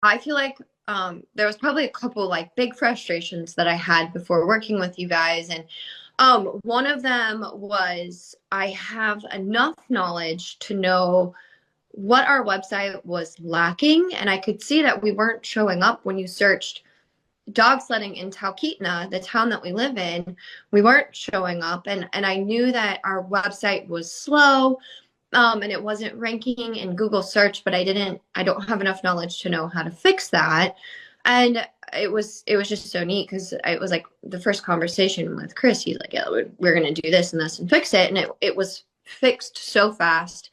I feel like there was probably a couple like big frustrations that I had before working with you guys. And one of them was I have enough knowledge to know what our website was lacking. And I could see that we weren't showing up when you searched dog sledding in Talkeetna, the town that we live in. We weren't showing up. And I knew that our website was slow, and it wasn't ranking in Google search, but I don't have enough knowledge to know how to fix that. And it was just so neat because it was like the first conversation with Chris. He's like, yeah, we're going to do this and this and fix it. And it was fixed so fast.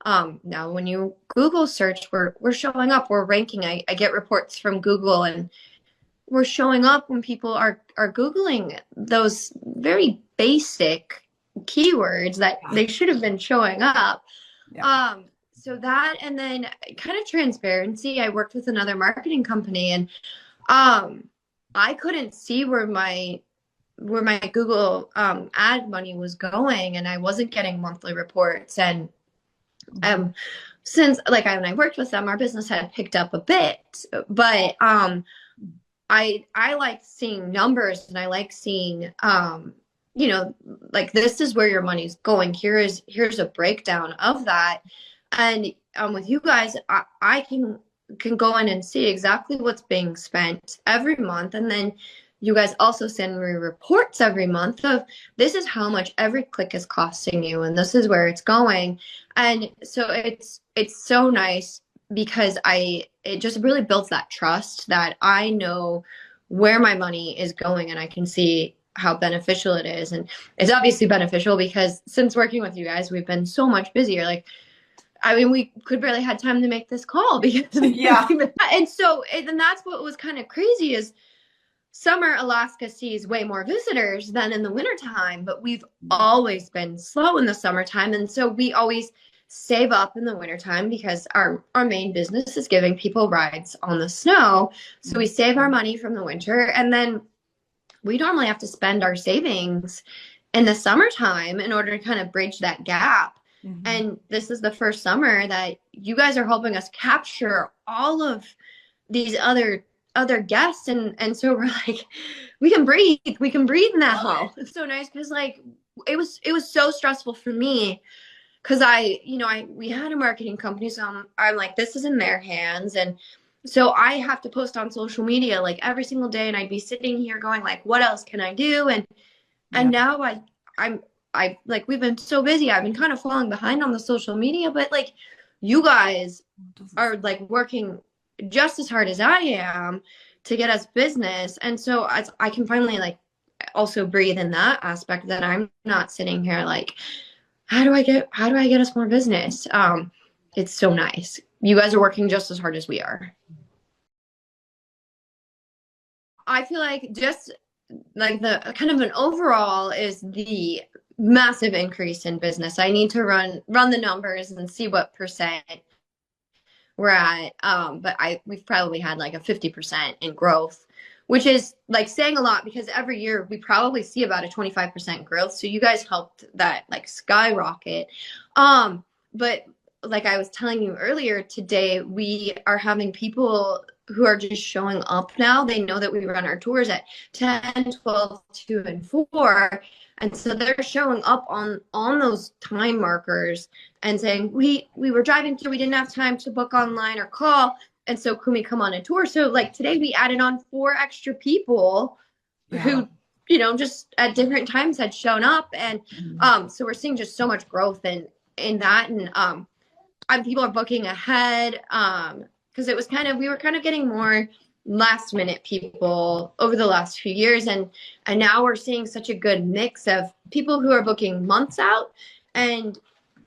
Now when you Google search, we're showing up, we're ranking. I get reports from Google, and we're showing up when people are Googling those very basic keywords that Yeah. they should have been showing up. Yeah. So that, and then kind of transparency. I worked with another marketing company, and um, I couldn't see where my Google ad money was going, and I wasn't getting monthly reports. And Mhm. um, since when I worked with them, our business had picked up a bit, but I like seeing numbers, and I like seeing like this is where your money's going. Here's a breakdown of that. And with you guys, I can go in and see exactly what's being spent every month. And then you guys also send me reports every month of this is how much every click is costing you, and this is where it's going. And so it's so nice because it just really builds that trust that I know where my money is going, and I can see how beneficial it is. And it's obviously beneficial because since working with you guys, we've been so much busier. Like, I mean, we could barely had time to make this call because Yeah. and so and that's what was kind of crazy is summer Alaska sees way more visitors than in the wintertime, but we've always been slow in the summertime. And so we always save up in the wintertime because our main business is giving people rides on the snow. So we save our money from the winter, and then we normally have to spend our savings in the summertime in order to kind of bridge that gap. Mhm. And this is the first summer that you guys are helping us capture all of these other guests, and so we're like we can breathe now. It's so nice because like it was so stressful for me because I we had a marketing company, so I'm like this is in their hands. And so I have to post on social media like every single day, and I'd be sitting here going like what else can I do. And Yeah. now I'm I like we've been so busy, I've been kind of falling behind on the social media, but like you guys Das ist are like working just as hard as I am to get us business. And so I can finally like also breathe in that aspect that I'm not sitting here like, how do I get us more business? It's so nice. You guys are working just as hard as we are. I feel like just like the kind of an overall is the massive increase in business. I need to run the numbers and see what percent we're at. But we've probably had like a 50% in growth, which is like saying a lot because every year we probably see about a 25% growth. So you guys helped that like skyrocket. But like I was telling you earlier today, we are having people who are just showing up now. They know that we run our tours at 10, 12, 2, and 4. And so they're showing up on those time markers and saying we were driving through, we didn't have time to book online or call, and so can we come on a tour. So like today we added on 4 extra people Ja. who just at different times had shown up. And Mhm. so we're seeing just so much growth in that. And people are booking ahead because it was kind of we were kind of getting more last minute people over the last few years. And now we're seeing such a good mix of people who are booking months out, and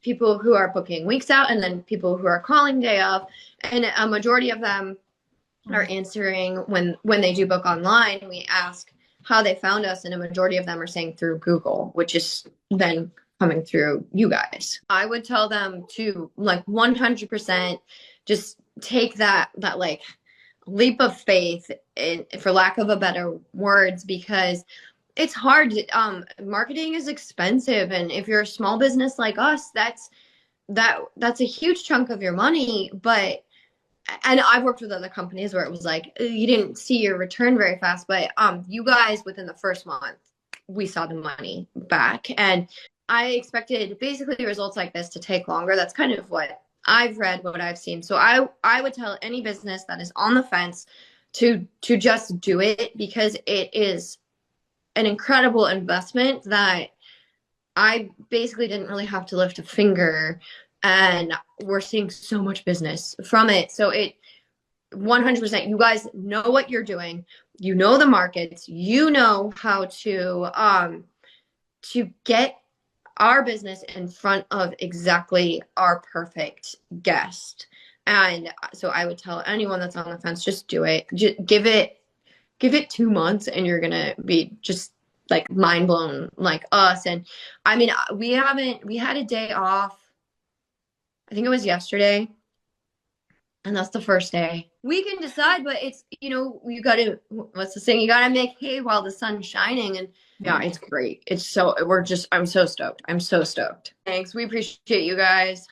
people who are booking weeks out, and then people who are calling day of. And a majority of them are answering when they do book online. We ask how they found us, and a majority of them are saying through Google, which is then coming through you guys. I would tell them to like 100% just take that like leap of faith for lack of a better words, because it's hard. Marketing is expensive, and if you're a small business like us, that's a huge chunk of your money. But and I've worked with other companies where it was like you didn't see your return very fast, but you guys within the first month we saw the money back, and I expected basically results like this to take longer. That's kind of what I've read, what I've seen. So I would tell any business that is on the fence to just do it, because it is an incredible investment that I basically didn't really have to lift a finger, and we're seeing so much business from it. So it 100%, you guys know what you're doing. You know the markets. You know how to get our business in front of exactly our perfect guest. And so I would tell anyone that's on the fence, just do it. Just give it 2 months and you're going to be just like mind blown like us. And I mean, we had a day off. I think it was yesterday. And that's the first day. We can decide, but it's, you got to, what's the saying? You got to make hay while the sun's shining. And yeah, it's great. I'm so stoked. I'm so stoked. Thanks. We appreciate you guys.